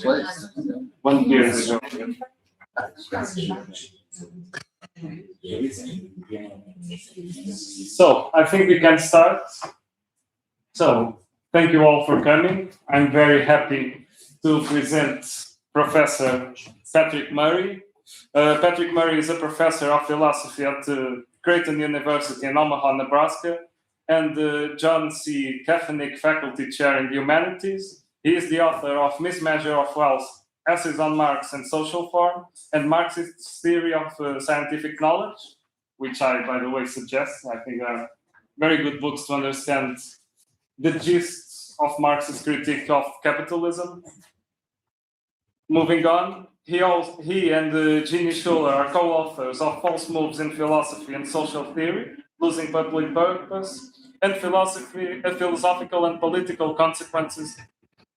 1 year ago. So I think we can start. So thank you all for coming. I'm very happy to present Professor Patrick Murray. Patrick Murray is a professor of philosophy at Creighton University in Omaha, Nebraska, and the John C. Kaffenick Faculty Chair in the Humanities. He is the author of Mismeasure of Wealth, Essays on Marx and Social Form, and Marxist Theory of Scientific Knowledge, which I, by the way, suggest. I think are very good books to understand the gist of Marx's critique of capitalism. Moving on, he and Jeannie Schuller are co-authors of False Moves in Philosophy and Social Theory, Losing Public Purpose, and Philosophical and Political Consequences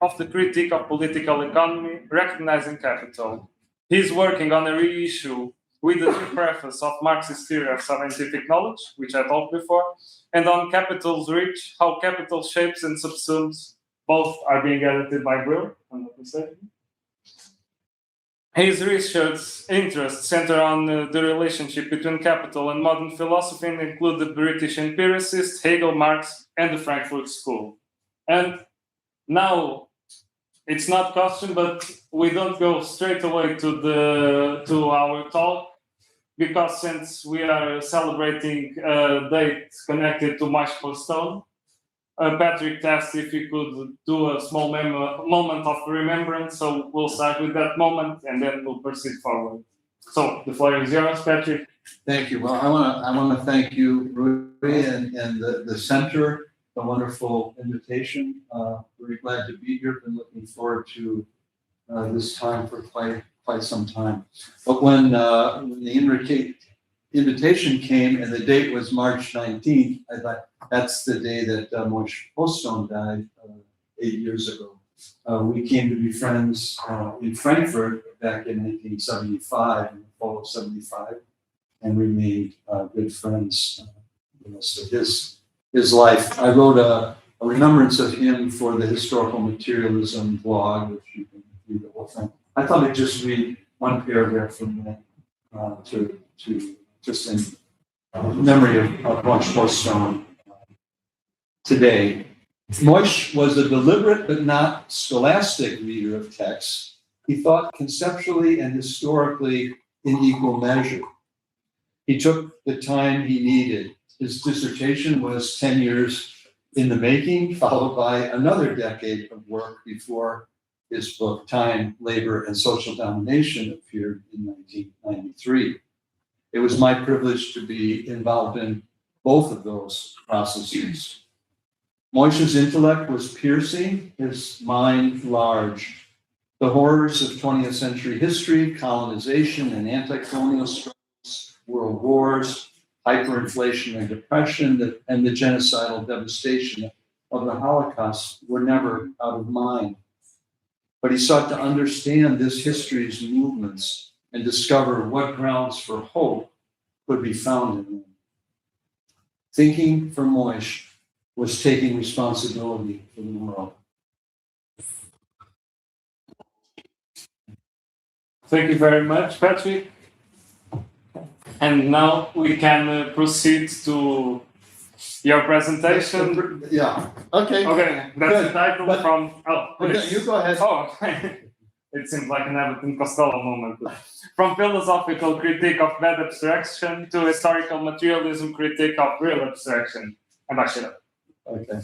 of the Critique of Political Economy, Recognizing Capital. He's working on a reissue with the preface of Marxist Theory of Scientific Knowledge, which I talked before, and on Capital's Reach, How Capital Shapes and Subsumes. Both are being edited by Brill, I'm not mistaken. His research interests center on the relationship between capital and modern philosophy and include the British empiricists, Hegel, Marx, and the Frankfurt School. And now, it's not custom, but we don't go straight away to our talk, because since we are celebrating a date connected to March Postone, Patrick asked if he could do a small moment of remembrance, so we'll start with that moment and then we'll proceed forward. So the floor is yours, Patrick. Thank you. Well, I want to thank you, Rui, and the center, the wonderful invitation. Very glad to be here. Been looking forward to this time for quite some time. But when the invitation came and the date was March 19th, I thought that's the day that Moshe Postone died 8 years ago. We came to be friends in Frankfurt back in 1975, in the fall of 75, and remained good friends the rest of his life. I wrote a remembrance of him for the Historical Materialism blog, which you can read the whole thing. I thought I'd just read one paragraph from that to just in memory of Moshe Postone today. Moshe was a deliberate but not scholastic reader of texts. He thought conceptually and historically in equal measure. He took the time he needed. His dissertation was 10 years in the making, followed by another decade of work before his book, Time, Labor, and Social Domination, appeared in 1993. It was my privilege to be involved in both of those processes. Moshe's intellect was piercing, his mind large. The horrors of 20th century history, colonization and anti-colonial struggles, world wars, hyperinflation and depression, and the genocidal devastation of the Holocaust were never out of mind. But he sought to understand this history's movements and discover what grounds for hope could be found in them. Thinking for Moshe was taking responsibility for the world. Thank you very much, Patrick. And now we can proceed to your presentation. Yeah. Okay. Okay, that's Good. the title But- from. Oh, please. Okay, you go ahead. Oh, it seems like an Abbott and Costello moment. From philosophical critique of bad abstraction to historical materialism critique of real abstraction. And I should have. Okay,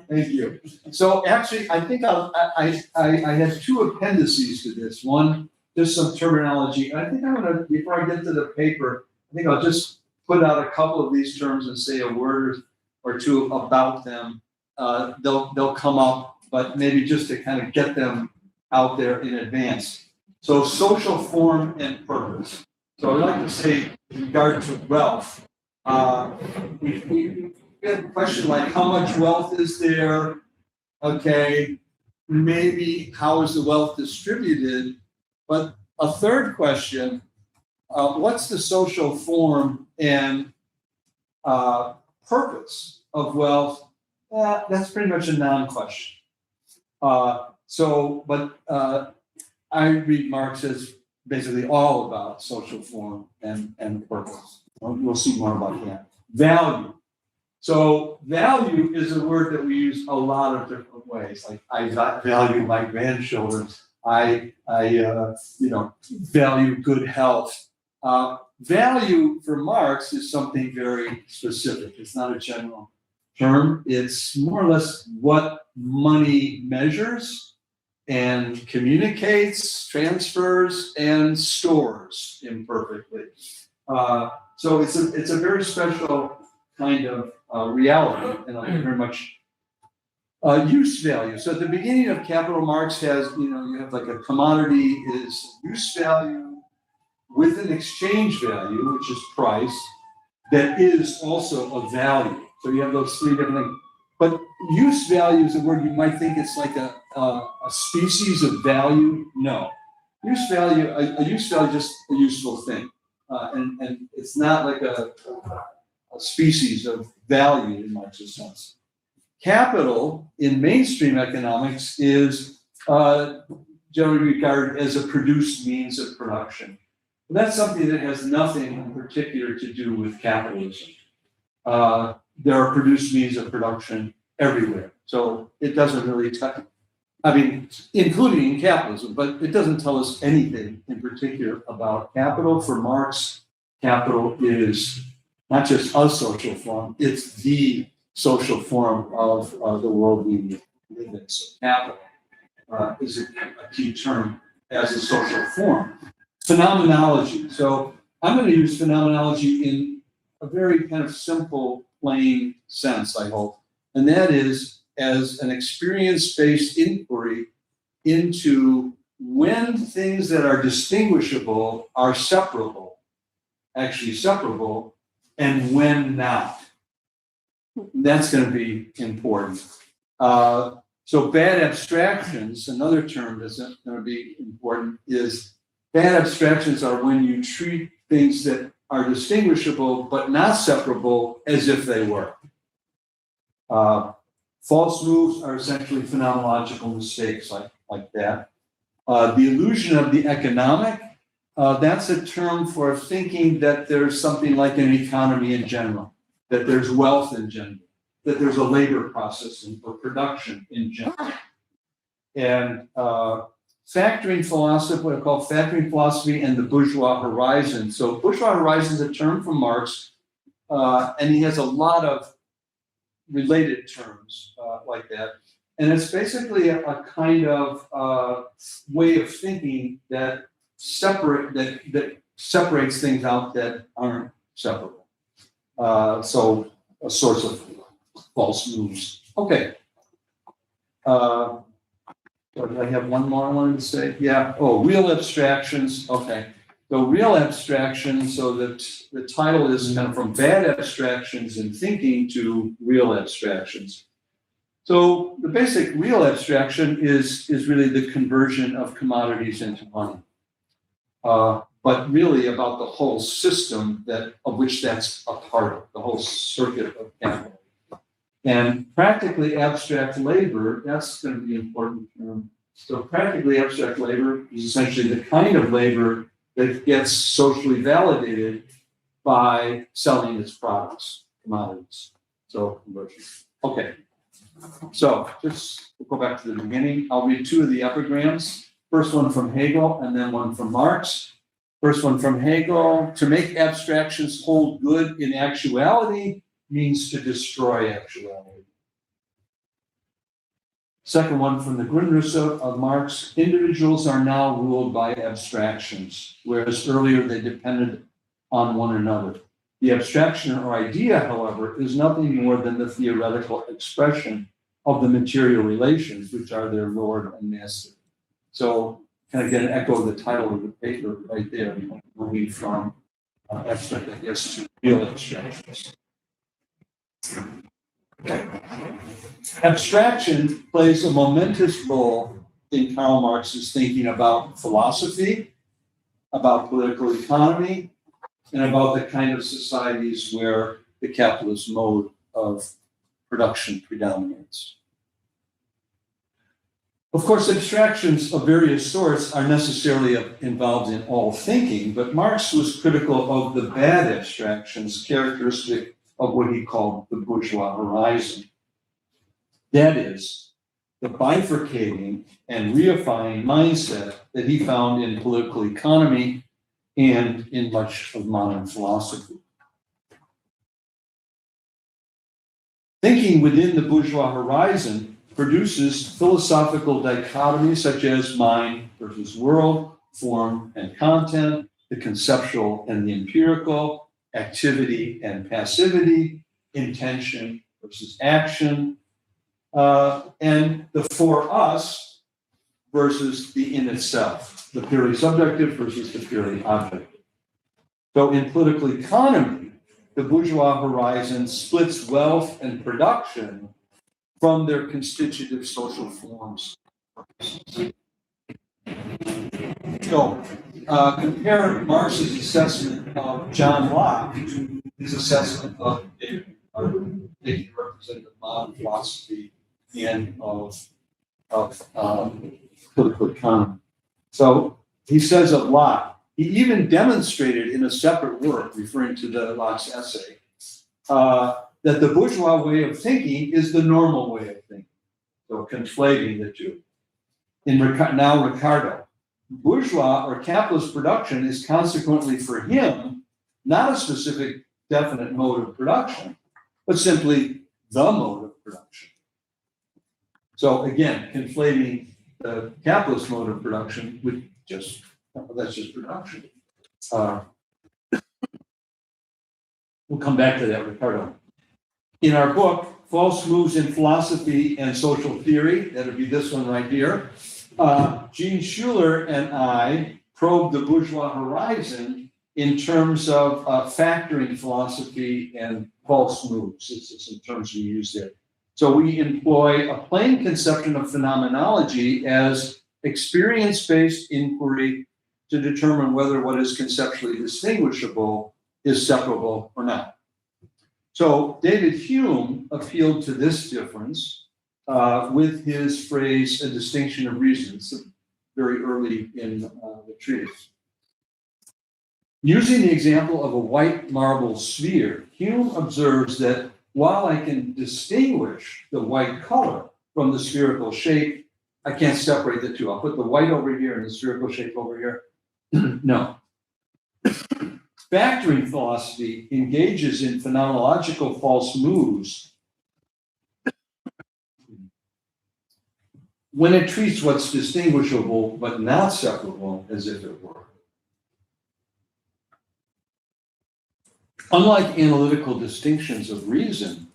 thank you. So actually, I think I have two appendices to this. One, just some terminology. I think I'm gonna, before I get to the paper, I think I'll just put out a couple of these terms and say a word or two about them. They'll come up, but maybe just to kind of get them out there in advance. So social form and purpose. So I'd like to say in regard to wealth, we get a question like how much wealth is there? Okay, maybe how is the wealth distributed? But a third question, what's the social form and purpose of wealth? That's pretty much a non-question. I read Marx as basically all about social form and purpose. We'll see more about that. Value. So value is a word that we use a lot of different ways. Like I value my grandchildren. I value good health. Value for Marx is something very specific. It's not a general term. It's more or less what money measures and communicates, transfers, and stores imperfectly. So it's a very special kind of reality, and very much use value. So at the beginning of Capital, Marx has, you have like a commodity is use value with an exchange value, which is price, that is also a value. So you have those three different things. But use value is a word you might think it's like a species of value. No. Use value, a use value is just a useful thing. And it's not like a species of value in Marx's sense. Capital in mainstream economics is generally regarded as a produced means of production. And that's something that has nothing in particular to do with capitalism. There are produced means of production everywhere. So it doesn't really including in capitalism, but it doesn't tell us anything in particular about capital. For Marx, capital is not just a social form, it's the social form of the world we live in. So capital is a key term as a social form. Phenomenology. So I'm going to use phenomenology in a very kind of simple, plain sense, I hope. And that is as an experience-based inquiry into when things that are distinguishable are separable, actually separable, and when not. That's going to be important. So bad abstractions, another term that's going to be important, is bad abstractions are when you treat things that are distinguishable but not separable as if they were. False moves are essentially phenomenological mistakes like that. The illusion of the economic, that's a term for thinking that there's something like an economy in general, that there's wealth in general, that there's a labor process or production in general. And factoring philosophy, what I call factoring philosophy and the bourgeois horizon. So bourgeois horizon is a term from Marx, and he has a lot of related terms like that. And it's basically a kind of way of thinking that separates things out that aren't separable. So a source of false moves. Okay. Did I have one more I wanted to say? Yeah. Oh, real abstractions. Okay. So real abstractions, so that the title is kind of from bad abstractions in thinking to real abstractions. So the basic real abstraction is really the conversion of commodities into money. But really about the whole system of which that's a part of, the whole circuit of capital. And practically abstract labor, that's going to be an important term. So practically abstract labor is essentially the kind of labor that gets socially validated by selling its products, commodities. So conversion. Okay. So just we'll go back to the beginning. I'll read two of the epigrams. First one from Hegel and then one from Marx. First one from Hegel: to make abstractions hold good in actuality means to destroy actuality. Second one from the Grundrisse of Marx: individuals are now ruled by abstractions, whereas earlier they depended on one another. The abstraction or idea, however, is nothing more than the theoretical expression of the material relations, which are their lord and master. So kind of get an echo of the title of the paper right there, moving from abstract, I guess, to real abstractions. Okay. Abstraction plays a momentous role in Karl Marx's thinking about philosophy, about political economy, and about the kind of societies where the capitalist mode of production predominates. Of course, abstractions of various sorts are necessarily involved in all thinking, but Marx was critical of the bad abstractions characteristic of what he called the bourgeois horizon. That is, the bifurcating and reifying mindset that he found in political economy and in much of modern philosophy. Thinking within the bourgeois horizon produces philosophical dichotomies such as mind versus world, form and content, the conceptual and the empirical, activity and passivity, intention versus action, and the for us versus the in itself, the purely subjective versus the purely objective. So in political economy, the bourgeois horizon splits wealth and production from their constitutive social forms. So compare Marx's assessment of John Locke to his assessment of David taking representative modern philosophy and of political economy. So he says of Locke, he even demonstrated in a separate work, referring to the Locke's essay, that the bourgeois way of thinking is the normal way of thinking. So conflating the two. Now Ricardo, bourgeois or capitalist production is consequently for him not a specific definite mode of production, but simply the mode of production. So again, conflating the capitalist mode of production with just, that's just production. We'll come back to that, Ricardo. In our book, False Moves in Philosophy and Social Theory, that'll be this one right here, Gene Schuler and I probe the bourgeois horizon in terms of factoring philosophy and false moves. It's in terms we use there. So we employ a plain conception of phenomenology as experience-based inquiry to determine whether what is conceptually distinguishable is separable or not. So David Hume appealed to this difference with his phrase, a distinction of reasons, very early in the treatise. Using the example of a white marble sphere, Hume observes that while I can distinguish the white color from the spherical shape, I can't separate the two. I'll put the white over here and the spherical shape over here. No. Factoring philosophy engages in phenomenological false moves when it treats what's distinguishable but not separable as if it were. Unlike analytical distinctions of reason,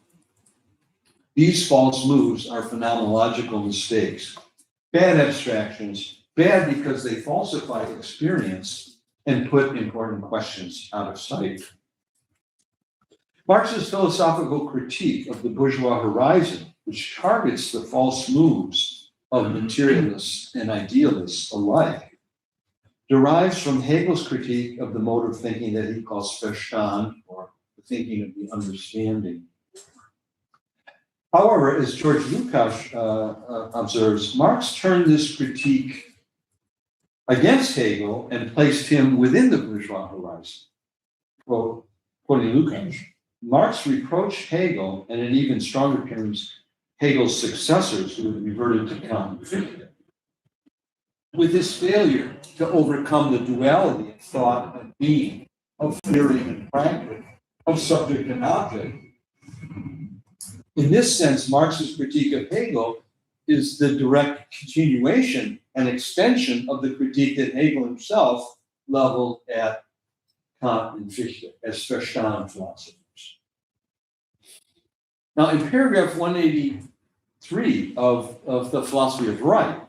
these false moves are phenomenological mistakes. Bad abstractions, bad because they falsify experience and put important questions out of sight. Marx's philosophical critique of the bourgeois horizon, which targets the false moves of materialists and idealists alike, derives from Hegel's critique of the mode of thinking that he calls Verstand, or the thinking of the understanding. However, as George Lukács observes, Marx turned this critique against Hegel and placed him within the bourgeois horizon. Well, quoting Lukács, Marx reproached Hegel, and in even stronger terms, Hegel's successors who had reverted to Kant and Fichte, with his failure to overcome the duality of thought and being, of theory and practice, of subject and object. In this sense, Marx's critique of Hegel is the direct continuation and extension of the critique that Hegel himself leveled at Kant and Fichte as Verstand philosophers. Now, in paragraph 183 of the Philosophy of Right,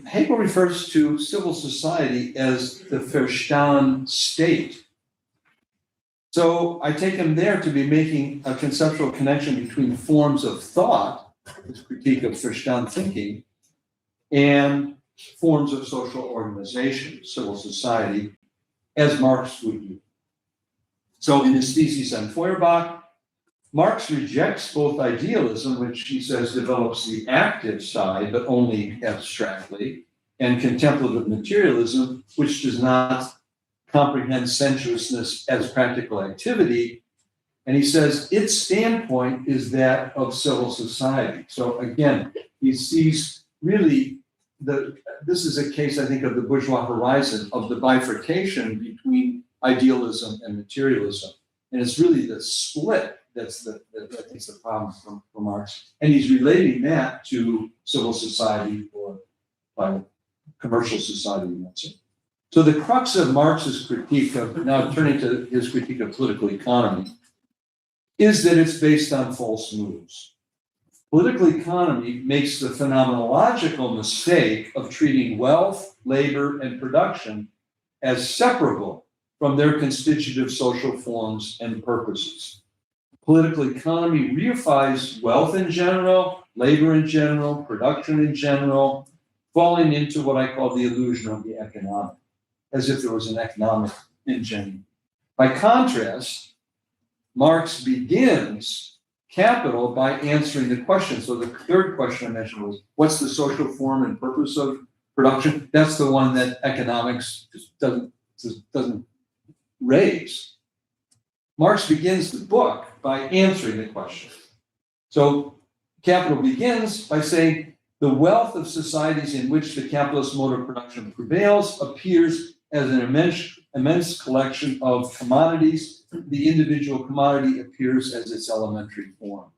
Hegel refers to civil society as the Verstand state. So I take him there to be making a conceptual connection between forms of thought, his critique of Verstand thinking, and forms of social organization, civil society, as Marx would do. So in his thesis on Feuerbach, Marx rejects both idealism, which he says develops the active side, but only abstractly, and contemplative materialism, which does not comprehend sensuousness as practical activity. And he says its standpoint is that of civil society. So again, he sees really this is a case, I think, of the bourgeois horizon, of the bifurcation between idealism and materialism. And it's really the split that's the problem from Marx. And he's relating that to civil society or by commercial society, let's say. So the crux of Marx's critique of, now turning to his critique of political economy, is that it's based on false moves. Political economy makes the phenomenological mistake of treating wealth, labor, and production as separable from their constitutive social forms and purposes. Political economy reifies wealth in general, labor in general, production in general, falling into what I call the illusion of the economic, as if there was an economic engine. By contrast, Marx begins Capital by answering the question. So the third question I mentioned was, what's the social form and purpose of production? That's the one that economics just doesn't raise. Marx begins the book by answering the question. So Capital begins by saying, the wealth of societies in which the capitalist mode of production prevails appears as an immense collection of commodities. The individual commodity appears as its elementary form.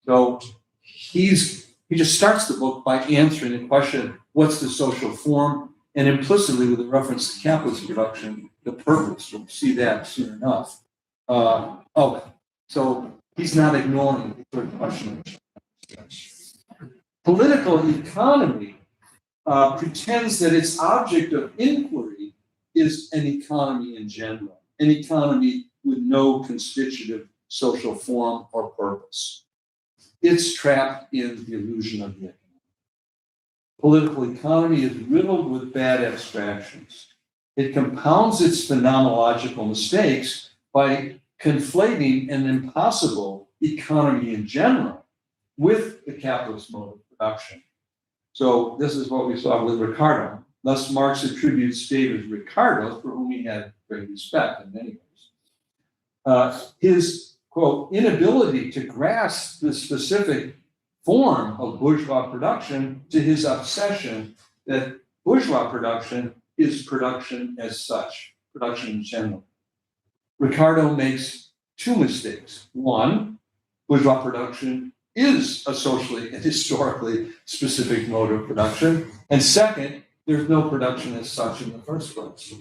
So he just starts the book by answering the question, what's the social form? And implicitly, with a reference to capitalist production, the purpose. We'll see that soon enough. So he's not ignoring the third question. Political economy pretends that its object of inquiry is an economy in general, an economy with no constitutive social form or purpose. It's trapped in the illusion of the economy. Political economy is riddled with bad abstractions. It compounds its phenomenological mistakes by conflating an impossible economy in general with the capitalist mode of production. So this is what we saw with Ricardo. Thus, Marx attributes David Ricardo, for whom he had great respect in many ways, his, quote, inability to grasp the specific form of bourgeois production to his obsession that bourgeois production is production as such, production in general. Ricardo makes two mistakes. One, bourgeois production is a socially and historically specific mode of production. And second, there's no production as such in the first place.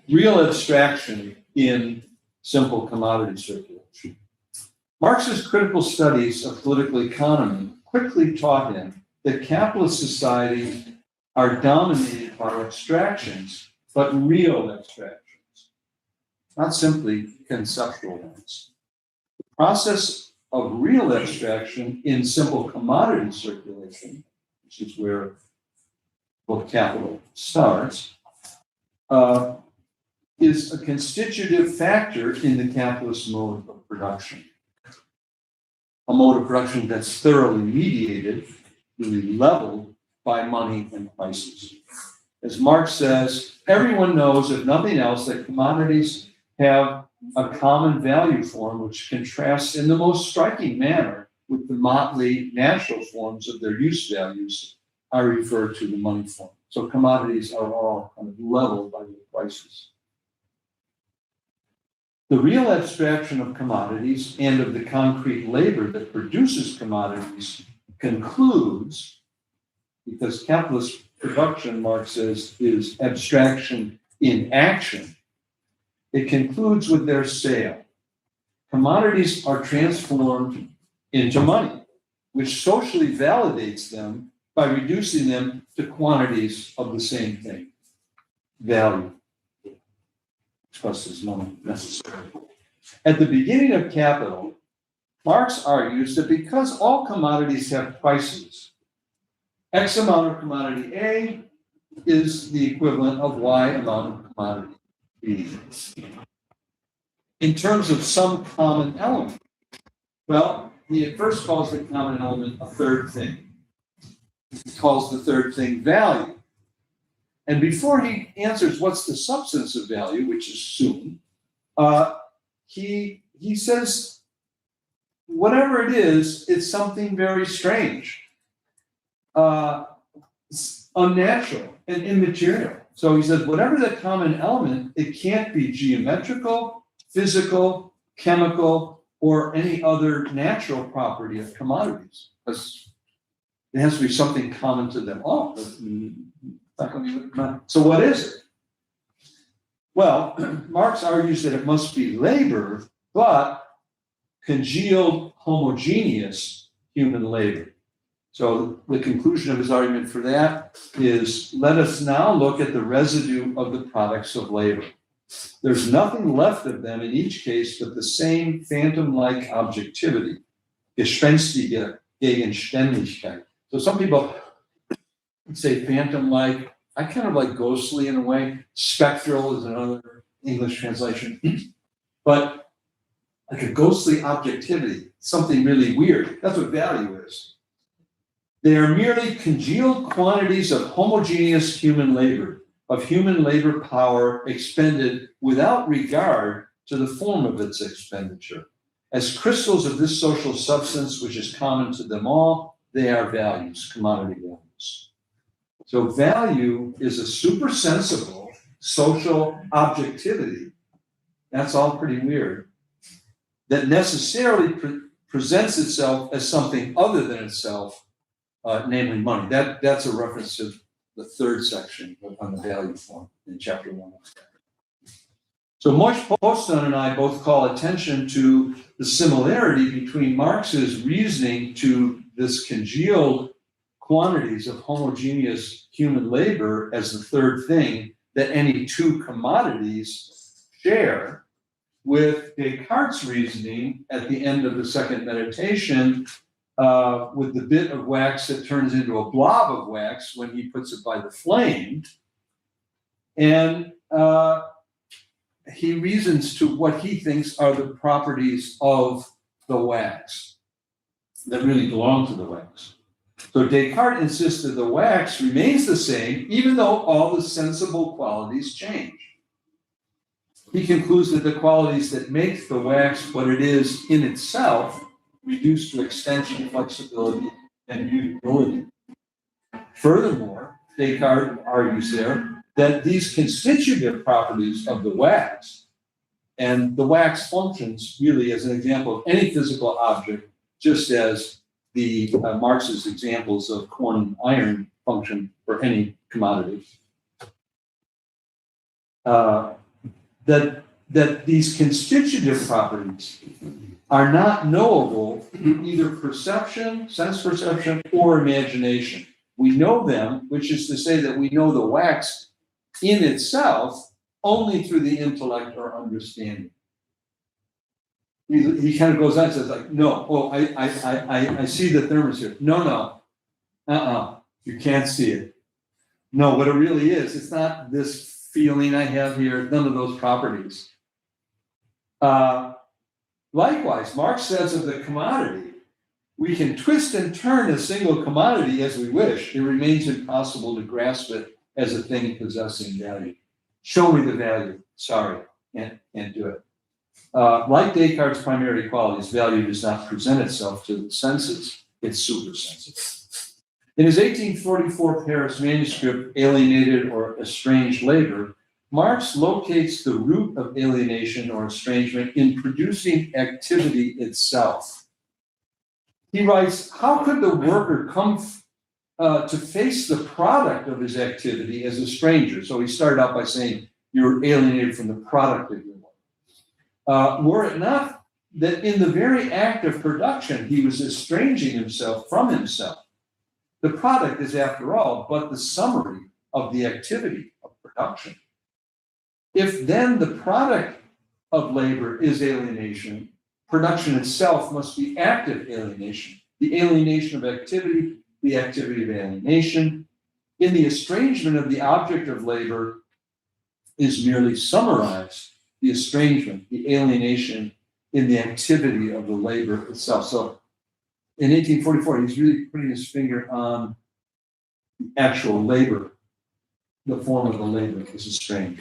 Real abstraction in simple commodity circulation. Marx's critical studies of political economy quickly taught him that capitalist societies are dominated by abstractions, but real abstractions, not simply conceptual ones. The process of real abstraction in simple commodity circulation, which is where book capital starts, is a constitutive factor in the capitalist mode of production. A mode of production that's thoroughly mediated, really leveled by money and prices. As Marx says, everyone knows, if nothing else, that commodities have a common value form which contrasts in the most striking manner with the motley natural forms of their use values. I refer to the money form. So commodities are all kind of leveled by their prices. The real abstraction of commodities and of the concrete labor that produces commodities concludes, because capitalist production, Marx says, is abstraction in action. It concludes with their sale. Commodities are transformed into money, which socially validates them by reducing them to quantities of the same thing, value, expressed as money necessary. At the beginning of Capital, Marx argues that because all commodities have prices, X amount of commodity A is the equivalent of Y amount of commodity B. in terms of some common element. Well, he at first calls the common element a third thing. He calls the third thing value. And before he answers what's the substance of value, which is soon, he says, whatever it is, it's something very strange, unnatural and immaterial. So he says, whatever the common element, it can't be geometrical, physical, chemical, or any other natural property of commodities. Because it has to be something common to them all. So what is it? Well, Marx argues that it must be labor, but congealed, homogeneous human labor. So the conclusion of his argument for that is, let us now look at the residue of the products of labor. There's nothing left of them in each case but the same phantom-like objectivity, gespenstige Gegenständigkeit. So some people say phantom-like. I kind of like ghostly in a way. Spectral is another English translation. But like a ghostly objectivity, something really weird. That's what value is. They are merely congealed quantities of homogeneous human labor power expended without regard to the form of its expenditure. As crystals of this social substance, which is common to them all, they are values, commodity values. So value is a supersensible social objectivity. That's all pretty weird. That necessarily presents itself as something other than itself, namely money. That's a reference to the third section on the value form in chapter 1. So Moish Poston and I both call attention to the similarity between Marx's reasoning to this congealed quantities of homogeneous human labor as the third thing that any two commodities share, with Descartes' reasoning at the end of the second meditation, with the bit of wax that turns into a blob of wax when he puts it by the flame. And he reasons to what he thinks are the properties of the wax that really belong to the wax. So Descartes insisted the wax remains the same, even though all the sensible qualities change. He concludes that the qualities that make the wax what it is in itself, reduced to extension, flexibility, and mutability. Furthermore, Descartes argues there that these constitutive properties of the wax, and the wax functions really as an example of any physical object, just as the Marx's examples of corn and iron function for any commodity. That these constitutive properties are not knowable through either perception, sense perception, or imagination. We know them, which is to say that we know the wax in itself only through the intellect or understanding. He kind of goes on and says, like, no, oh, I see the thermos here. No, you can't see it. No, what it really is, it's not this feeling I have here, none of those properties. Likewise, Marx says of the commodity, we can twist and turn a single commodity as we wish. It remains impossible to grasp it as a thing possessing value. Show me the value. Sorry, can't do it. Like Descartes' primary qualities, value does not present itself to the senses. It's supersensitive. In his 1844 Paris manuscript, Alienated or Estranged Labor, Marx locates the root of alienation or estrangement in producing activity itself. He writes, how could the worker come to face the product of his activity as a stranger? So he started out by saying, you're alienated from the product of your work. Were it not that in the very act of production, he was estranging himself from himself. The product is, after all, but the summary of the activity of production. If then the product of labor is alienation, production itself must be active alienation. The alienation of activity, the activity of alienation. In the estrangement of the object of labor is merely summarized the estrangement, the alienation in the activity of the labor itself. So in 1844, he's really putting his finger on the actual labor, the form of the labor is estranged.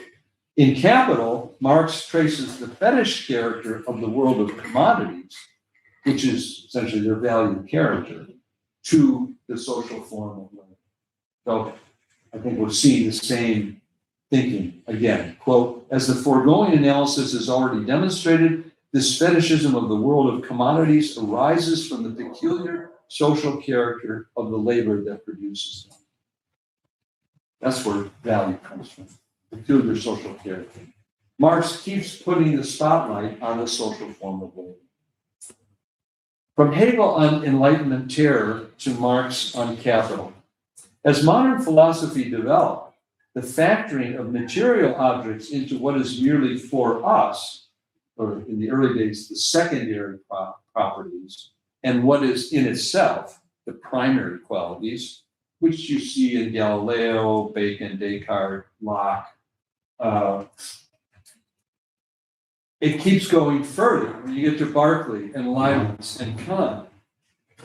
In Capital, Marx traces the fetish character of the world of commodities, which is essentially their valued character, to the social form of labor. So I think we'll see the same thinking again. Quote, as the foregoing analysis has already demonstrated, this fetishism of the world of commodities arises from the peculiar social character of the labor that produces them. That's where value comes from, peculiar social character. Marx keeps putting the spotlight on the social form of labor. From Hegel on Enlightenment terror to Marx on Capital. As modern philosophy developed, the factoring of material objects into what is merely for us, or in the early days, the secondary properties, and what is in itself, the primary qualities, which you see in Galileo, Bacon, Descartes, Locke. It keeps going further when you get to Berkeley and Leibniz and Kant.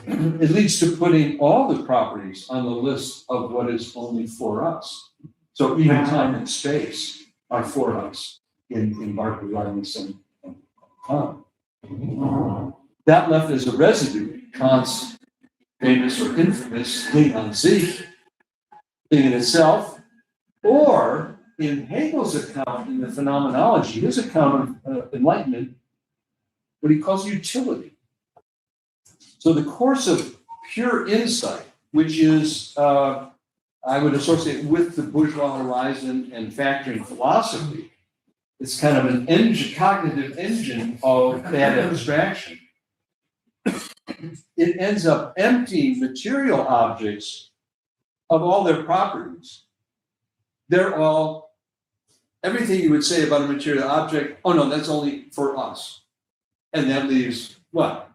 It leads to putting all the properties on the list of what is only for us. So even time and space are for us in Berkeley, Leibniz, and Kant. That left as a residue Kant's famous or infamous thing on sich, thing in itself, or in Hegel's account in the phenomenology, his account of enlightenment, what he calls utility. So the course of pure insight, which is, I would associate with the bourgeois horizon and factoring philosophy, it's kind of an engine, cognitive engine of that abstraction. It ends up emptying material objects of all their properties. They're all, everything you would say about a material object, oh no, that's only for us. And that leaves what?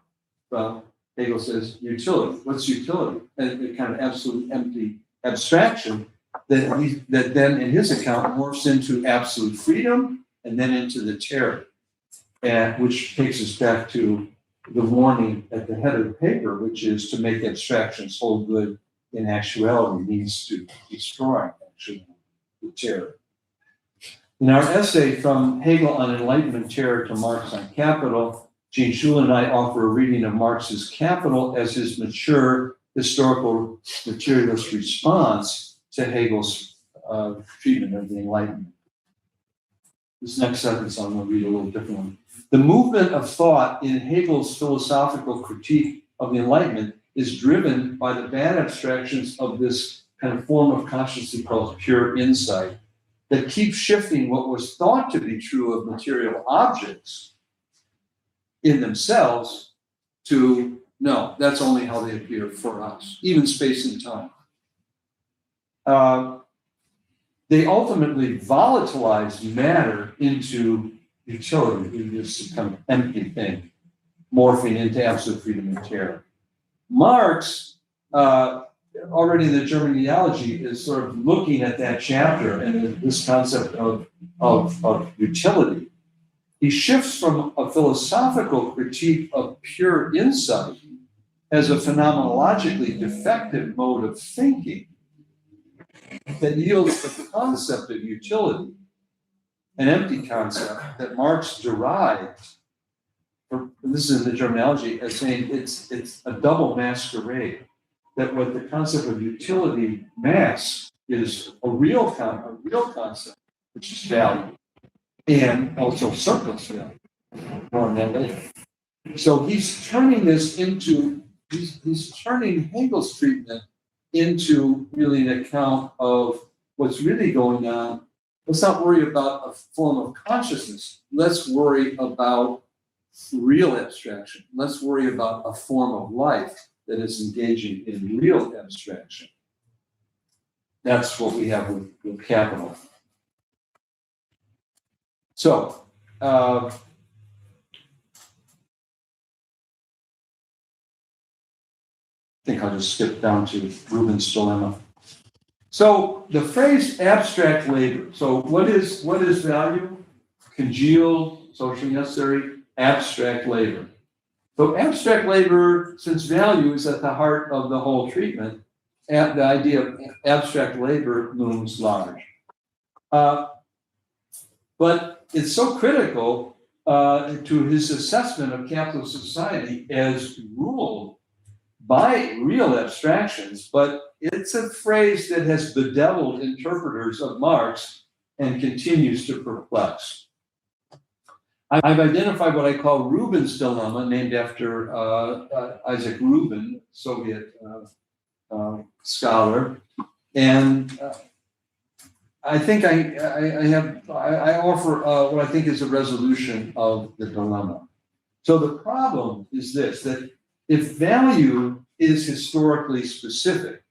Well, Hegel says utility. What's utility? And a kind of absolute empty abstraction that then in his account morphs into absolute freedom and then into the terror, and which takes us back to the warning at the head of the paper, which is to make abstractions hold good in actuality means to destroy actually the terror. In our essay from Hegel on Enlightenment terror to Marx on Capital, Gene Schuler and I offer a reading of Marx's Capital as his mature historical materialist response to Hegel's treatment of the Enlightenment. This next sentence I'm going to read a little differently. The movement of thought in Hegel's philosophical critique of the Enlightenment is driven by the bad abstractions of this kind of form of consciousness called pure insight that keeps shifting what was thought to be true of material objects in themselves to, no, that's only how they appear for us, even space and time. They ultimately volatilize matter into utility, into this kind of empty thing, morphing into absolute freedom and terror. Marx, already in the German ideology, is sort of looking at that chapter and this concept of utility. He shifts from a philosophical critique of pure insight as a phenomenologically defective mode of thinking that yields the concept of utility, an empty concept that Marx derived, and this is in the German analogy, as saying it's a double masquerade, that what the concept of utility masks is a real concept, which is value, and also surplus value. More on that later. So he's turning this into, he's turning Hegel's treatment into really an account of what's really going on. Let's not worry about a form of consciousness. Let's worry about real abstraction. Let's worry about a form of life that is engaging in real abstraction. That's what we have with Capital. So, I think I'll just skip down to Rubin's dilemma. So the phrase abstract labor. So what is value? congealed, socially necessary, abstract labor. So abstract labor, since value is at the heart of the whole treatment, the idea of abstract labor looms large. But it's so critical to his assessment of capitalist society as ruled by real abstractions, but it's a phrase that has bedeviled interpreters of Marx and continues to perplex. I've identified what I call Rubin's dilemma, named after Isaac Rubin, Soviet scholar, and I think I offer what I think is a resolution of the dilemma. So the problem is this: that if value is historically specific,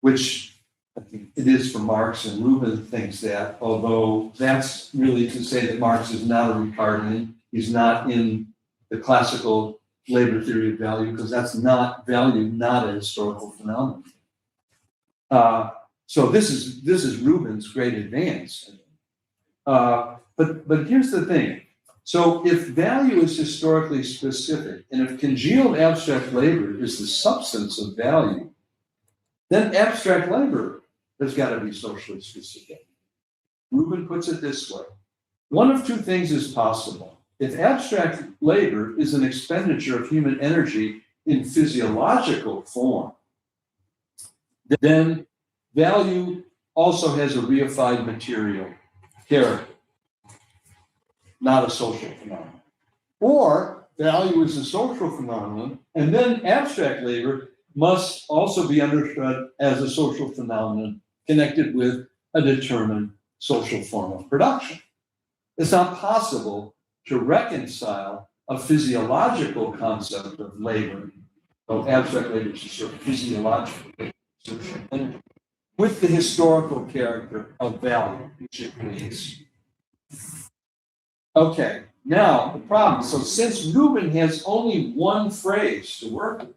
which I think it is for Marx, and Rubin thinks that, although that's really to say that Marx is not a Ricardian, he's not in the classical labor theory of value, because that's not value, not a historical phenomenon. So this is Rubin's great advance. But here's the thing. So if value is historically specific, and if congealed abstract labor is the substance of value, then abstract labor has got to be socially specific. Rubin puts it this way: one of two things is possible. If abstract labor is an expenditure of human energy in physiological form, then value also has a reified material character, not a social phenomenon. Or value is a social phenomenon, and then abstract labor must also be understood as a social phenomenon connected with a determined social form of production. It's not possible to reconcile a physiological concept of labor, so abstract labor is a sort of physiological energy, with the historical character of value, which it creates. Okay, now the problem. So since Rubin has only one phrase to work with,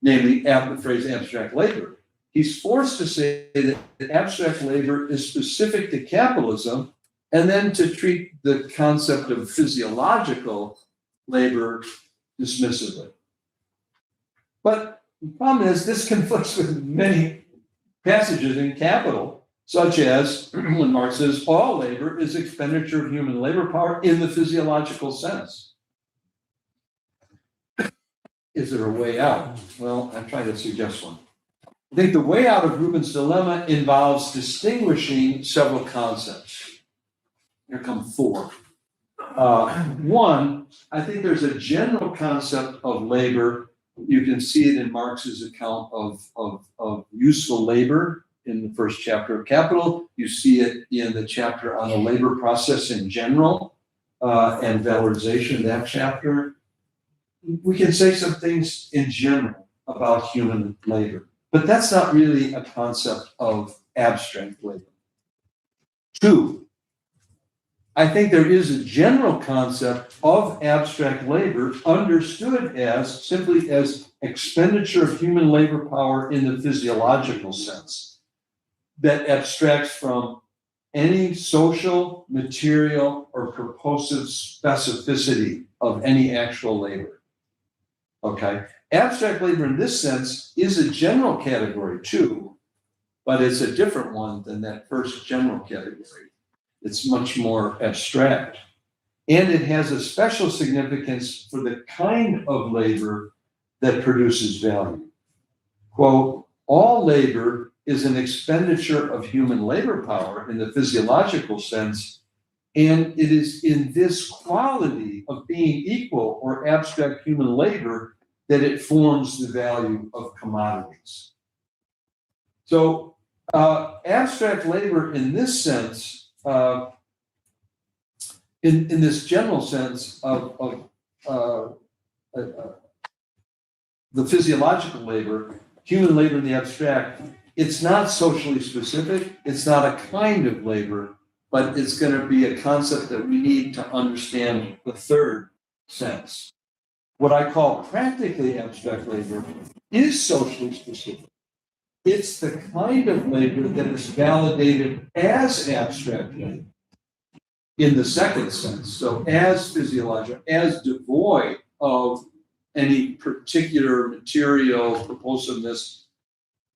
namely the phrase abstract labor, he's forced to say that abstract labor is specific to capitalism, and then to treat the concept of physiological labor dismissively. But the problem is this conflicts with many passages in Capital, such as when Marx says all labor is expenditure of human labor power in the physiological sense. Is there a way out? Well, I'm trying to suggest one. I think the way out of Rubin's dilemma involves distinguishing several concepts. Here come four. One, I think there's a general concept of labor. You can see it in Marx's account of useful labor in the first chapter of Capital. You see it in the chapter on the labor process in general and valorization, that chapter. We can say some things in general about human labor, but that's not really a concept of abstract labor. Two, I think there is a general concept of abstract labor understood as simply as expenditure of human labor power in the physiological sense that abstracts from any social, material, or purposive specificity of any actual labor. Okay? Abstract labor in this sense is a general category too, but it's a different one than that first general category. It's much more abstract. And it has a special significance for the kind of labor that produces value. Quote, all labor is an expenditure of human labor power in the physiological sense, and it is in this quality of being equal or abstract human labor that it forms the value of commodities. So abstract labor in this sense, in this general sense of the physiological labor, human labor in the abstract, it's not socially specific, it's not a kind of labor, but it's going to be a concept that we need to understand the third sense. What I call practically abstract labor is socially specific. It's the kind of labor that is validated as abstract labor in the second sense. So as physiological, as devoid of any particular material propulsiveness,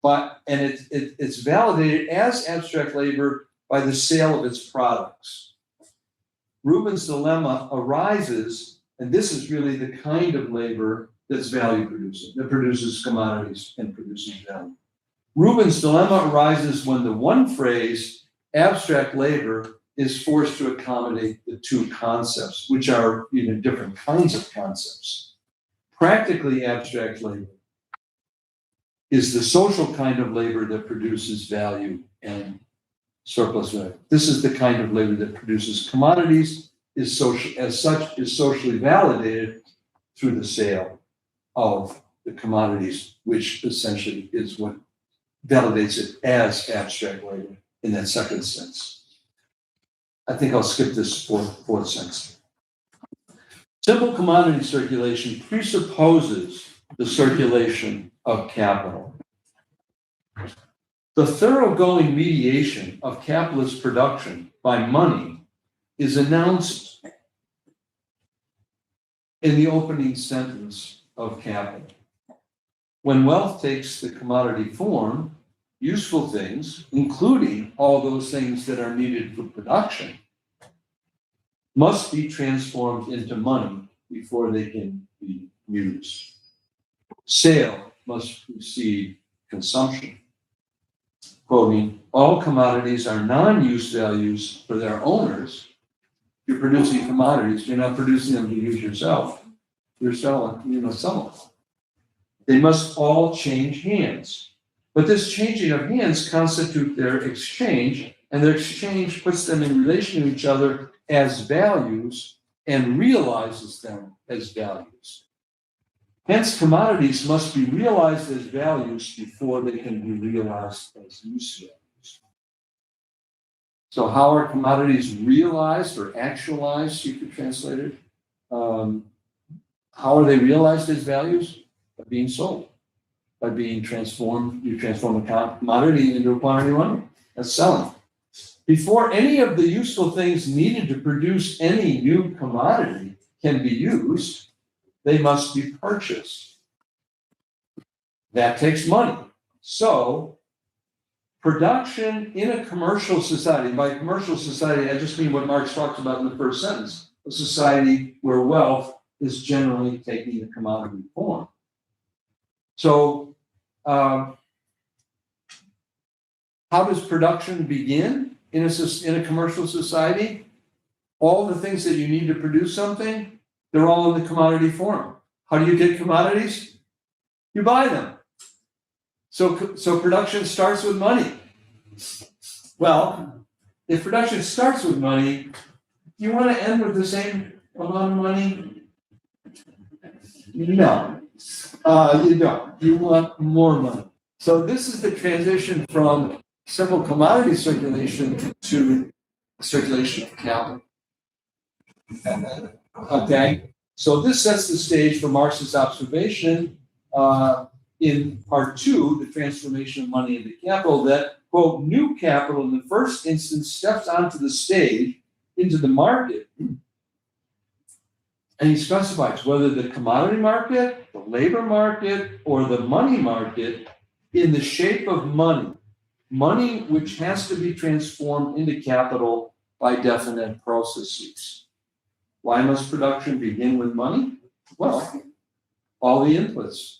and it's validated as abstract labor by the sale of its products. Rubin's dilemma arises, and this is really the kind of labor that's value producing, that produces commodities and produces value. Rubin's dilemma arises when the one phrase, abstract labor, is forced to accommodate the two concepts, which are even different kinds of concepts. Practically abstract labor is the social kind of labor that produces value and surplus value. This is the kind of labor that produces commodities, is socially validated through the sale of the commodities, which essentially is what validates it as abstract labor in that second sense. I think I'll skip this fourth sense. Simple commodity circulation presupposes the circulation of capital. The thoroughgoing mediation of capitalist production by money is announced in the opening sentence of Capital. When wealth takes the commodity form, useful things, including all those things that are needed for production, must be transformed into money before they can be used. Sale must precede consumption. Quoting, all commodities are non-use values for their owners. You're producing commodities, you're not producing them to use yourself. You're selling, them. They must all change hands. But this changing of hands constitute their exchange, and their exchange puts them in relation to each other as values and realizes them as values. Hence, commodities must be realized as values before they can be realized as use values. So how are commodities realized or actualized, you could translate it? How are they realized as values? By being sold, by being transformed. You transform a commodity into a quantity of money. That's selling. Before any of the useful things needed to produce any new commodity can be used, they must be purchased. That takes money. So, production in a commercial society, by commercial society, I just mean what Marx talks about in the first sentence, a society where wealth is generally taking a commodity form. So, how does production begin in a commercial society? All the things that you need to produce something, they're all in the commodity form. How do you get commodities? You buy them. So production starts with money. Well, if production starts with money, you want to end with the same amount of money? No, you don't. You want more money. So this is the transition from simple commodity circulation to circulation of capital. Okay, so this sets the stage for Marx's observation in part 2, the transformation of money into capital, that, quote, new capital in the first instance steps onto the stage into the market. And he specifies whether the commodity market, the labor market, or the money market in the shape of money, money which has to be transformed into capital by definite processes. Why must production begin with money? Well, all the inputs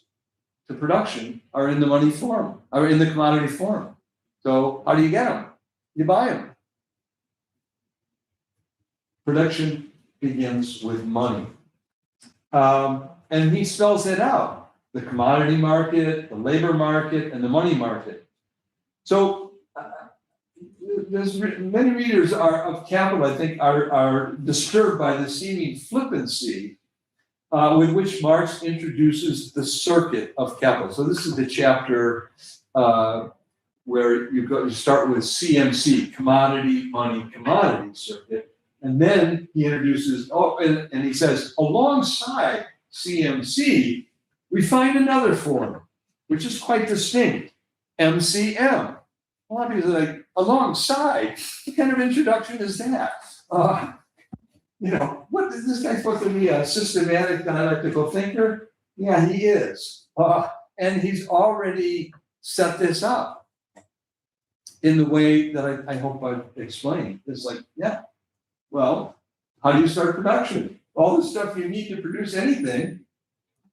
to production are in the money form, are in the commodity form. So how do you get them? You buy them. Production begins with money. And he spells it out, the commodity market, the labor market, and the money market. So many readers of Capital, I think, are disturbed by the seeming flippancy with which Marx introduces the circuit of capital. So this is the chapter where you start with CMC, commodity, money, commodity circuit. And then he introduces, and he says, alongside CMC, we find another form, which is quite distinct. MCM. A lot of people are like, alongside. What kind of introduction is that? What is this guy supposed to be, a systematic dialectical thinker? Yeah, he is. And he's already set this up in the way that I hope I've explained. It's like, yeah, well, how do you start production? All the stuff you need to produce anything,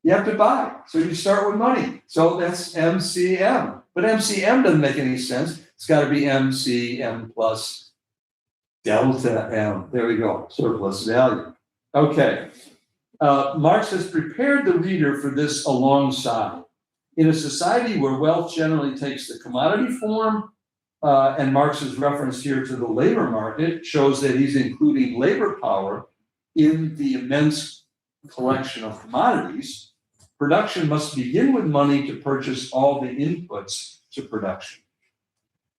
you have to buy. So you start with money. So that's MCM. But MCM doesn't make any sense. It's got to be MCM plus delta M. There we go, surplus value. Okay. Marx has prepared the reader for this alongside. In a society where wealth generally takes the commodity form, and Marx's reference here to the labor market shows that he's including labor power in the immense collection of commodities, production must begin with money to purchase all the inputs to production.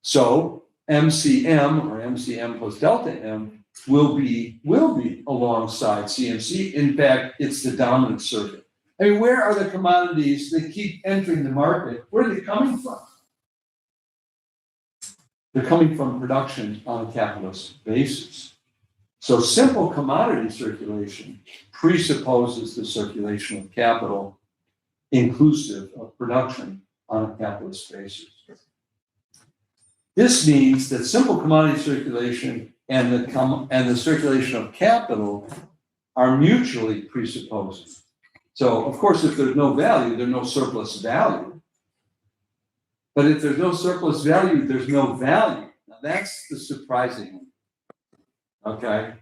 So MCM or MCM plus delta M will be alongside CMC. In fact, it's the dominant circuit. I mean, where are the commodities that keep entering the market? Where are they coming from? They're coming from production on a capitalist basis. So simple commodity circulation presupposes the circulation of capital inclusive of production on a capitalist basis. This means that simple commodity circulation and the circulation of capital are mutually presupposing. So, of course, if there's no value, there's no surplus value. But if there's no surplus value, there's no value. Now, that's the surprising one. Okay?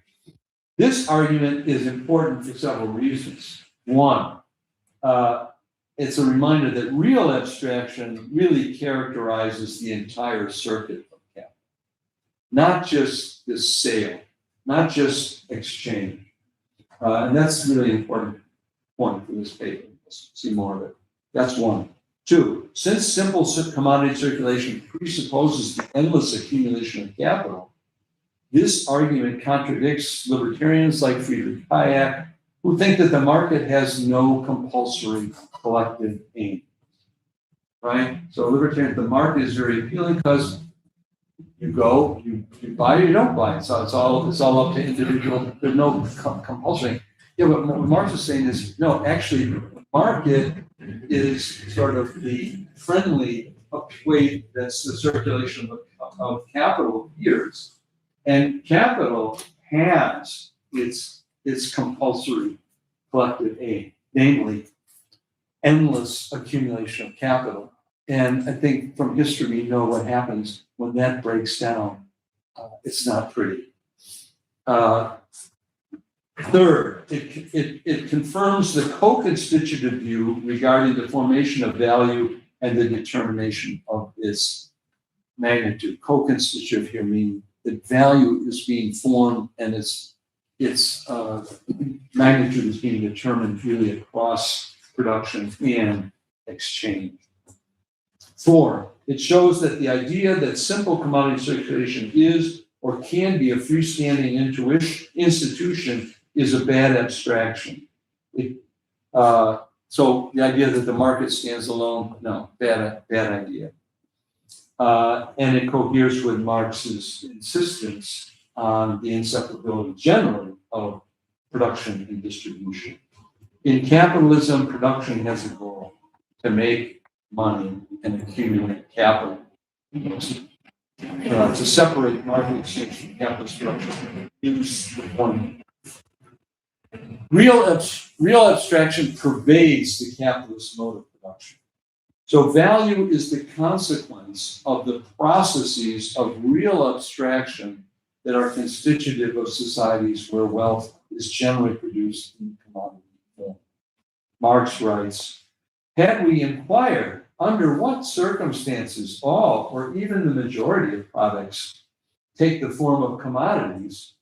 This argument is important for several reasons. One, it's a reminder that real abstraction really characterizes the entire circuit of capital, not just the sale, not just exchange. And that's really important point for this paper. Let's see more of it. That's one. Two, since simple commodity circulation presupposes the endless accumulation of capital, this argument contradicts libertarians like Friedrich Hayek, who think that the market has no compulsory collective aim. Right? So libertarian, the market is very appealing because you go, you buy or you don't buy. So it's all up to individual. There's no compulsory. Yeah, but what Marx is saying is, no, actually, the market is sort of the friendly way that's the circulation of capital appears. And capital has its compulsory collective aim, namely endless accumulation of capital. And I think from history, we know what happens when that breaks down. It's not pretty. Third, it confirms the co-constitutive view regarding the formation of value and the determination of its magnitude. Co-constitutive here means that value is being formed and its magnitude is being determined really across production and exchange. Four, it shows that the idea that simple commodity circulation is or can be a freestanding institution is a bad abstraction. So the idea that the market stands alone, no, bad idea. And it coheres with Marx's insistence on the inseparability generally of production and distribution. In capitalism, production has a goal to make money and accumulate capital. To separate market exchange from capitalist production is the point. Real abstraction pervades the capitalist mode of production. So value is the consequence of the processes of real abstraction that are constitutive of societies where wealth is generally produced in commodity form. Marx writes, had we inquired under what circumstances all or even the majority of products take the form of commodities,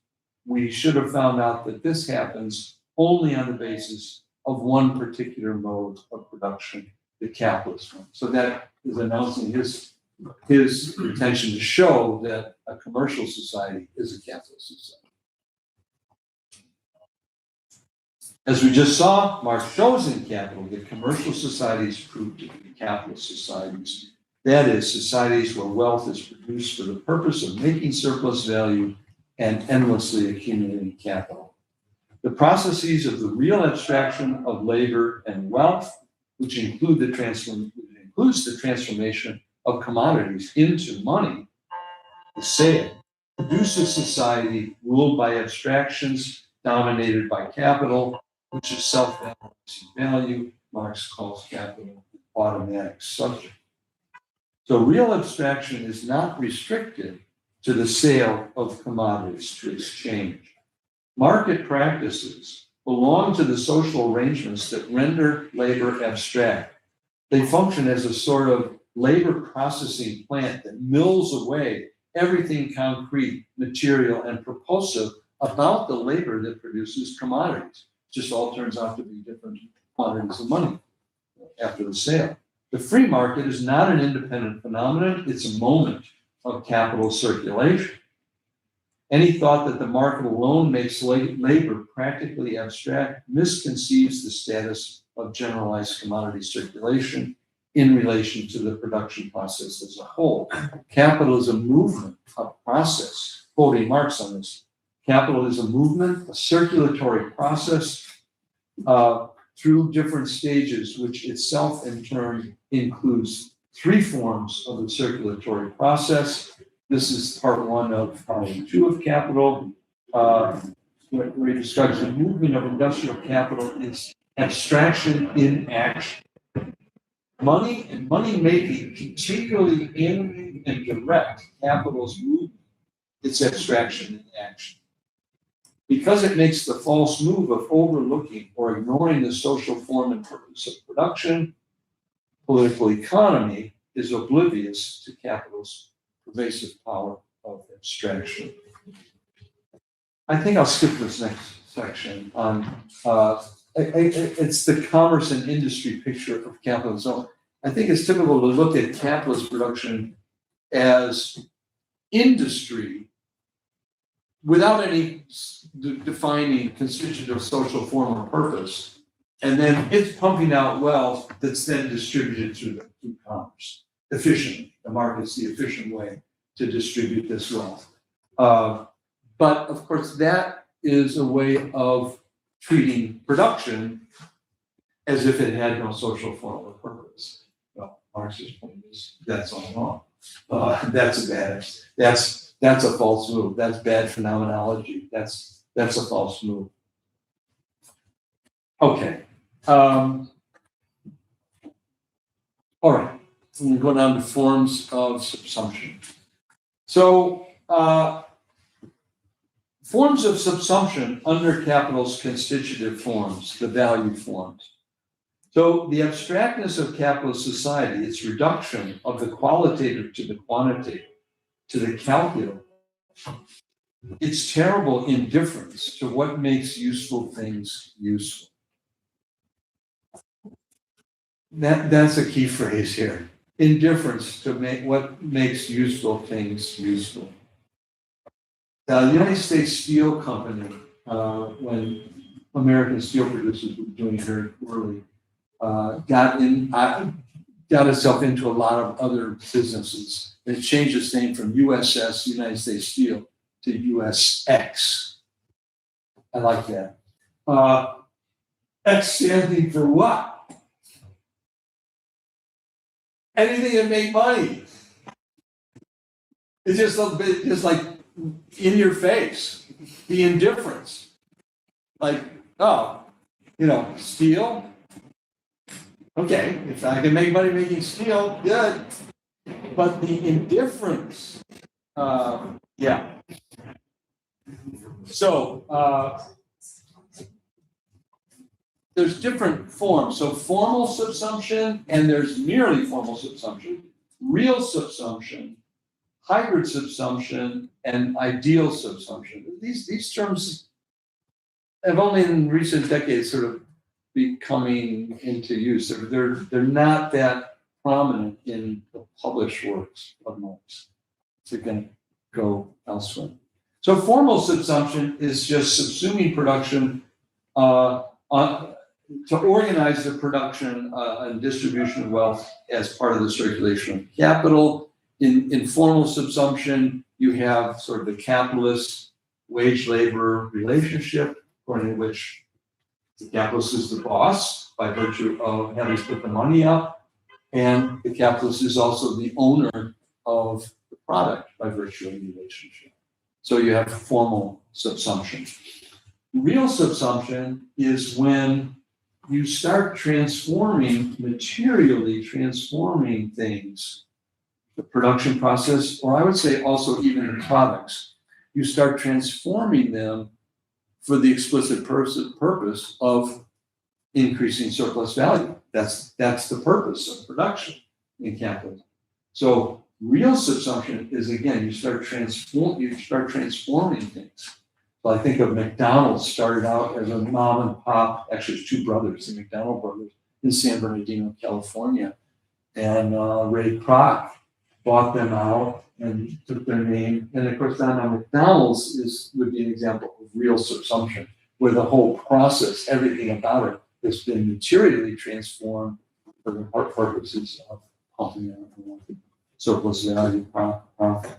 we should have found out that this happens only on the basis of one particular mode of production, the capitalist one. So that is announcing his intention to show that a commercial society is a capitalist society. As we just saw, Marx shows in Capital that commercial societies prove to be capitalist societies That is, societies where wealth is produced for the purpose of making surplus value and endlessly accumulating capital. The processes of the real abstraction of labor and wealth, which includes the transformation of commodities into money, the sale, produce a society ruled by abstractions dominated by capital, which is self-balancing value. Marx calls capital automatic subject. So real abstraction is not restricted to the sale of commodities to exchange. Market practices belong to the social arrangements that render labor abstract. They function as a sort of labor processing plant that mills away everything concrete, material, and propulsive about the labor that produces commodities. It just all turns out to be different quantities of money after the sale. The free market is not an independent phenomenon, it's a moment of capital circulation. Any thought that the market alone makes labor practically abstract misconceives the status of generalized commodity circulation in relation to the production process as a whole. Capital is a movement, a process, quoting Marx on this. Capital is a movement, a circulatory process through different stages, which itself in turn includes three forms of the circulatory process. This is part one of volume 2 of Capital, where he describes the movement of industrial capital is abstraction in action. Money and money making continually in and direct capital's movement, its abstraction in action. Because it makes the false move of overlooking or ignoring the social form and purpose of production, political economy is oblivious to capital's pervasive power of abstraction. I think I'll skip this next section on, it's the commerce and industry picture of capitalism. I think it's typical to look at capitalist production as industry without any defining constitutive social form or purpose. And then it's pumping out wealth that's then distributed through commerce efficiently. The market's the efficient way to distribute this wealth. But of course, that is a way of treating production as if it had no social form or purpose. Well, Marx's point is that's all wrong. That's a false move. That's bad phenomenology. That's a false move. Okay. All right. We'll go down to forms of subsumption. So, forms of subsumption under capital's constitutive forms, the value forms. So the abstractness of capitalist society, its reduction of the qualitative to the quantitative, to the calculative, its terrible indifference to what makes useful things useful. That's a key phrase here. Indifference to what makes useful things useful. The United States Steel Company, when American steel producers were doing it very poorly, got itself into a lot of other businesses. It changed its name from USS, United States Steel, to USX. I like that. X standing for what? Anything that make money. It's just a bit, just like in your face, the indifference. Like, oh, steel. Okay, if I can make money making steel, good. But the indifference, yeah. So there's different forms. So formal subsumption, and there's merely formal subsumption, real subsumption, hybrid subsumption, and ideal subsumption. These terms have only in recent decades sort of becoming into use. They're not that prominent in the published works of Marx. So you can go elsewhere. So formal subsumption is just subsuming production to organize the production and distribution of wealth as part of the circulation of capital. In formal subsumption, you have sort of the capitalist wage-labor relationship, according to which the capitalist is the boss by virtue of having put the money up, and the capitalist is also the owner of the product by virtue of the relationship. So you have formal subsumption. Real subsumption is when you start transforming, materially transforming things, the production process, or I would say also even the products. You start transforming them for the explicit purpose of increasing surplus value. That's the purpose of production in capitalism. So real subsumption is, again, you start transforming things. So I think of McDonald's started out as a mom and pop, actually it's two brothers, the McDonald brothers, in San Bernardino, California. And Ray Kroc bought them out and took their name. And of course, now McDonald's would be an example of real subsumption, where the whole process, everything about it, has been materially transformed for the purposes of pumping out surplus value profit.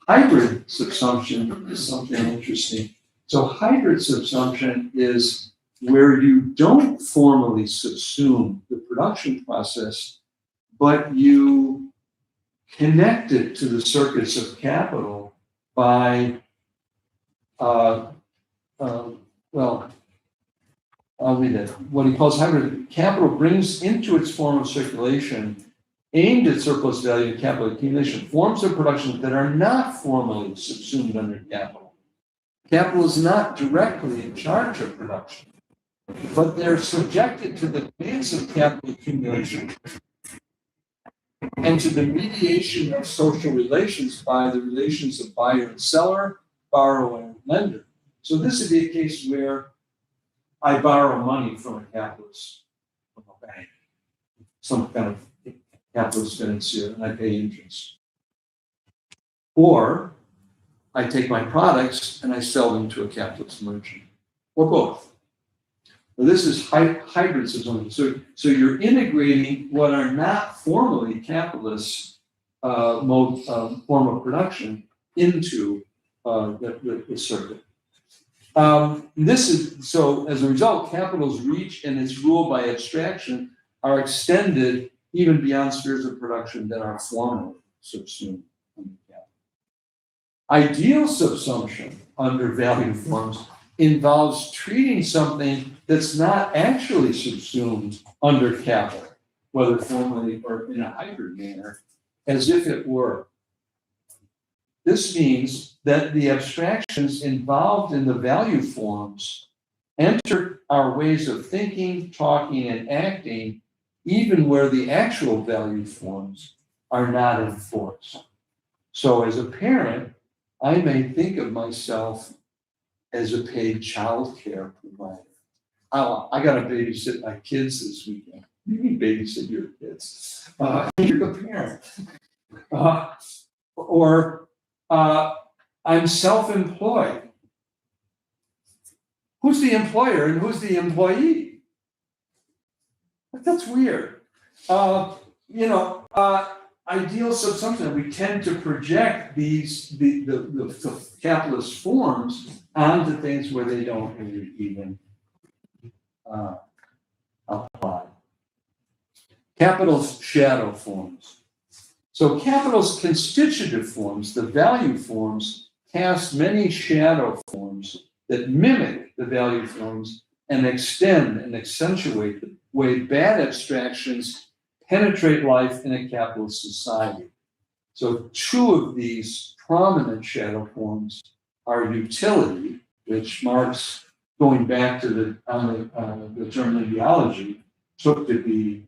Hybrid subsumption is something interesting. So hybrid subsumption is where you don't formally subsume the production process, but you connect it to the circuits of capital by, well, I'll read it. What he calls hybrid capital brings into its form of circulation aimed at surplus value and capital accumulation forms of production that are not formally subsumed under capital. Capital is not directly in charge of production, but they're subjected to the demands of capital accumulation and to the mediation of social relations by the relations of buyer and seller, borrower and lender. So this would be a case where I borrow money from a capitalist, from a bank, some kind of capitalist financier, and I pay interest. Or I take my products and I sell them to a capitalist merchant, or both. Now, this is hybrid subsumption. So you're integrating what are not formally capitalist form of production into the circuit. So as a result, capital's reach and its rule by abstraction are extended even beyond spheres of production that are formally subsumed under capital. Ideal subsumption under value forms involves treating something that's not actually subsumed under capital, whether formally or in a hybrid manner, as if it were. This means that the abstractions involved in the value forms enter our ways of thinking, talking, and acting, even where the actual value forms are not in force. So as a parent, I may think of myself as a paid child care provider. I got to babysit my kids this weekend. You can babysit your kids. You're the parent. I'm self-employed. Who's the employer and who's the employee? That's weird. Ideal subsumption, we tend to project the capitalist forms onto things where they don't really even apply. Capital's shadow forms. So capital's constitutive forms, the value forms, cast many shadow forms that mimic the value forms and extend and accentuate the way bad abstractions penetrate life in a capitalist society. So two of these prominent shadow forms are utility, which Marx, going back to the German ideology, took to be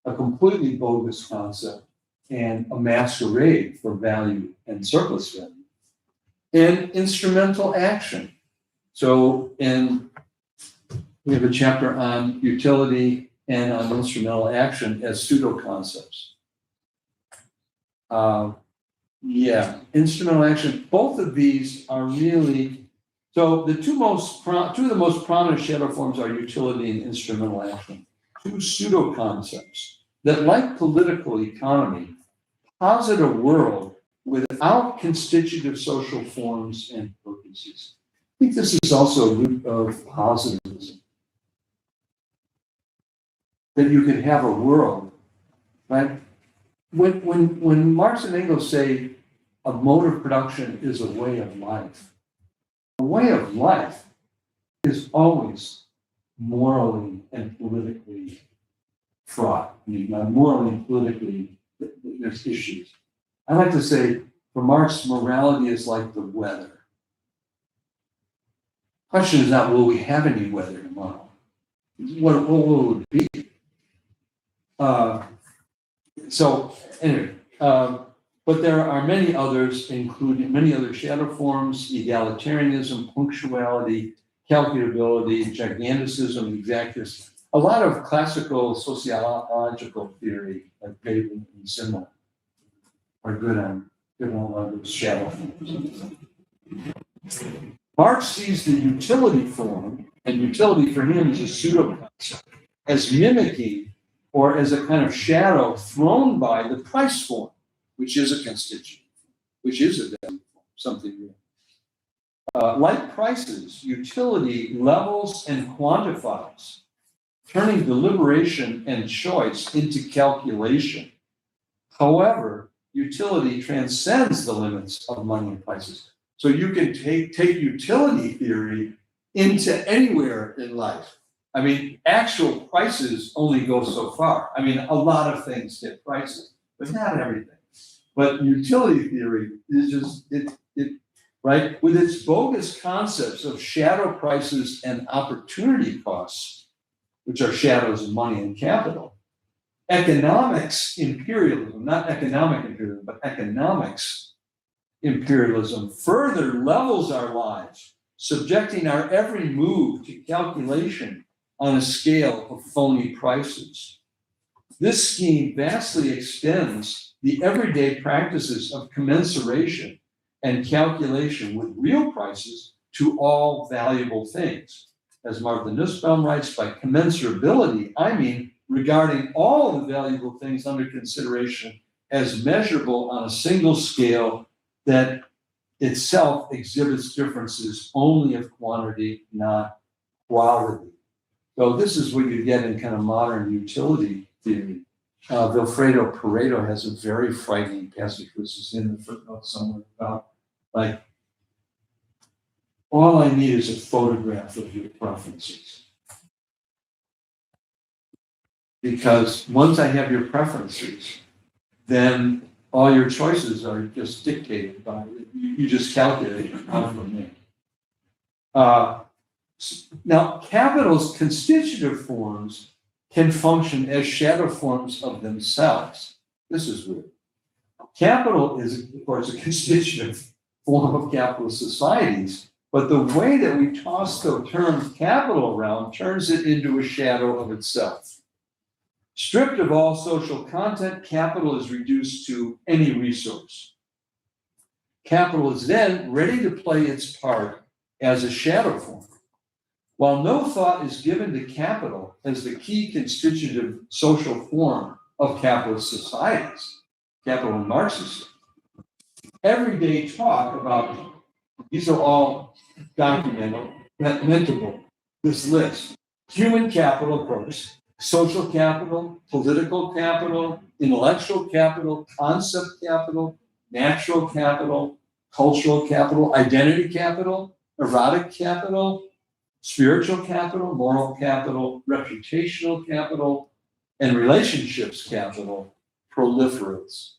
a completely bogus concept and a masquerade for value and surplus value, and instrumental action. So we have a chapter on utility and on instrumental action as pseudo-concepts. Instrumental action, both of these are really So the two of the most prominent shadow forms are utility and instrumental action, two pseudo concepts that, like political economy, posit a world without constitutive social forms and purposes. I think this is also a root of positivism. That you can have a world, right? When Marx and Engels say a mode of production is a way of life, a way of life is always morally and politically fraught. I mean, morally and politically, there's issues. I like to say, for Marx, morality is like the weather. Question is not, will we have any weather tomorrow? What will it be? So anyway, but there are many others, including many other shadow forms: egalitarianism, punctuality, calculability, giganticism, exactness. A lot of classical sociological theory, like Creighton and similar, are good on those shadow forms. Marx sees the utility form, and utility for him is a pseudo concept, as mimicking or as a kind of shadow thrown by the price form, which is a constituent, which is a value form, something real. Like prices, utility levels and quantifies, turning deliberation and choice into calculation. However, utility transcends the limits of money and prices. So you can take utility theory into anywhere in life. I mean, actual prices only go so far. I mean, a lot of things get prices, but not everything. But utility theory is just, right? With its bogus concepts of shadow prices and opportunity costs, which are shadows of money and capital, economics imperialism, not economic imperialism, but economics imperialism further levels our lives, subjecting our every move to calculation on a scale of phony prices. This scheme vastly extends the everyday practices of commensuration and calculation with real prices to all valuable things. As Martha Nussbaum writes, by commensurability, I mean regarding all the valuable things under consideration as measurable on a single scale that itself exhibits differences only of quantity, not quality. So this is what you get in kind of modern utility theory. Vilfredo Pareto has a very frightening passage, which is in the footnote somewhere, about like, all I need is a photograph of your preferences. Because once I have your preferences, then all your choices are just dictated by it. You just calculate it out from me. Now, capital's constitutive forms can function as shadow forms of themselves. This is weird. Capital is, of course, a constitutive form of capitalist societies, but the way that we toss the term capital around turns it into a shadow of itself. Stripped of all social content, capital is reduced to any resource. Capital is then ready to play its part as a shadow form. While no thought is given to capital as the key constitutive social form of capitalist societies, capital and Marxism, everyday talk about, these are all documentable, this list. Human capital, of course, social capital, political capital, intellectual capital, concept capital, natural capital, cultural capital, identity capital, erotic capital, spiritual capital, moral capital, reputational capital, and relationships capital proliferates.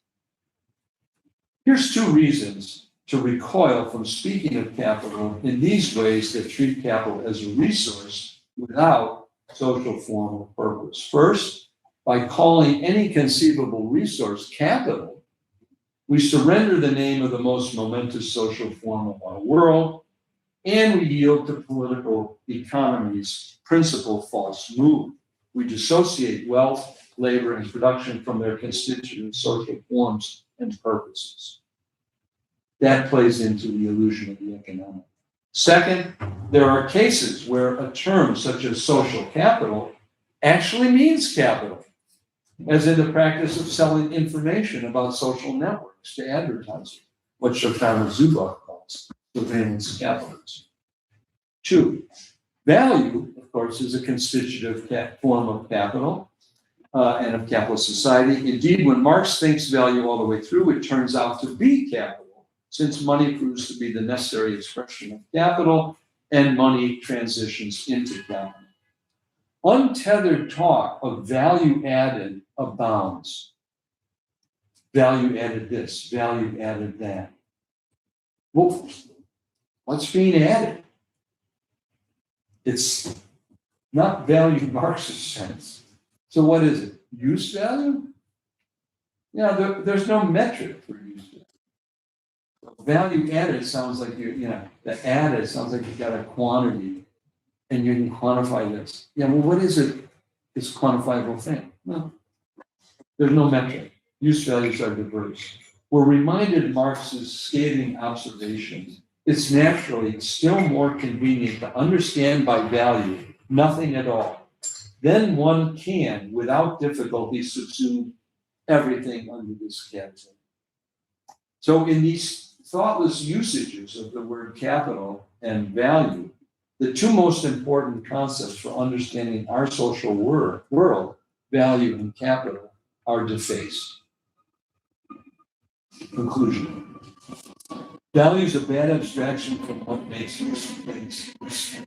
Here's two reasons to recoil from speaking of capital in these ways that treat capital as a resource without social form or purpose. First, by calling any conceivable resource capital, we surrender the name of the most momentous social form of our world, and we yield to political economy's principal false move. We dissociate wealth, labor, and production from their constituent social forms and purposes. That plays into the illusion of the economic. Second, there are cases where a term such as social capital actually means capital, as in the practice of selling information about social networks to advertisers, what Shoshana Zuboff calls surveillance capitalism. Two, value, of course, is a constitutive form of capital and of capitalist society. Indeed, when Marx thinks value all the way through, it turns out to be capital, since money proves to be the necessary expression of capital and money transitions into capital. Untethered talk of value added abounds. Value added this, value added that. Well, what's being added? It's not value in Marx's sense. So what is it? Use value? Yeah, there's no metric for use value. Value added sounds like the added sounds like you've got a quantity and you can quantify this. Yeah, well, what is it? It's a quantifiable thing. No, there's no metric. Use values are diverse. We're reminded of Marx's scathing observation. It's naturally still more convenient to understand by value nothing at all. Then one can, without difficulty, subsume everything under this category. So in these thoughtless usages of the word capital and value, the two most important concepts for understanding our social world, value and capital, are defaced. Conclusion. Value is a bad abstraction from what makes useful things useful.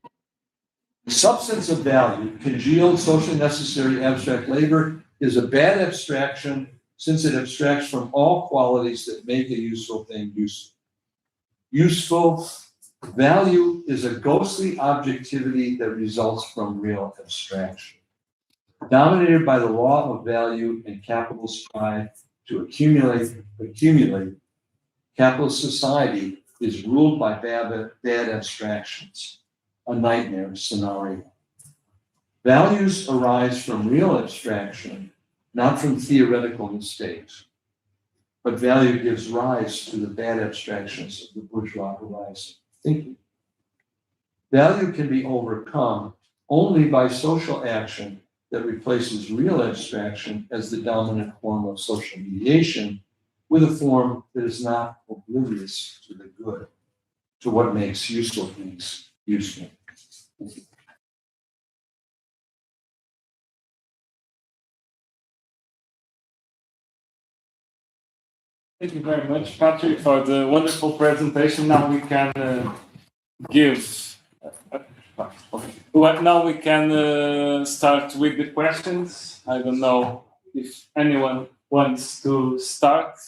The substance of value, congealed, socially necessary abstract labor, is a bad abstraction since it abstracts from all qualities that make a useful thing useful. Useful value is a ghostly objectivity that results from real abstraction. Dominated by the law of value and capital's strive to accumulate, capitalist society is ruled by bad abstractions, a nightmare scenario. Values arise from real abstraction, not from theoretical mistakes, but value gives rise to the bad abstractions of the bourgeois horizon thinking. Value can be overcome only by social action that replaces real abstraction as the dominant form of social mediation with a form that is not oblivious to the good, to what makes useful things useful. Thank you very much, Patrick, for the wonderful presentation. Now we can now we can start with the questions. I don't know if anyone wants to start.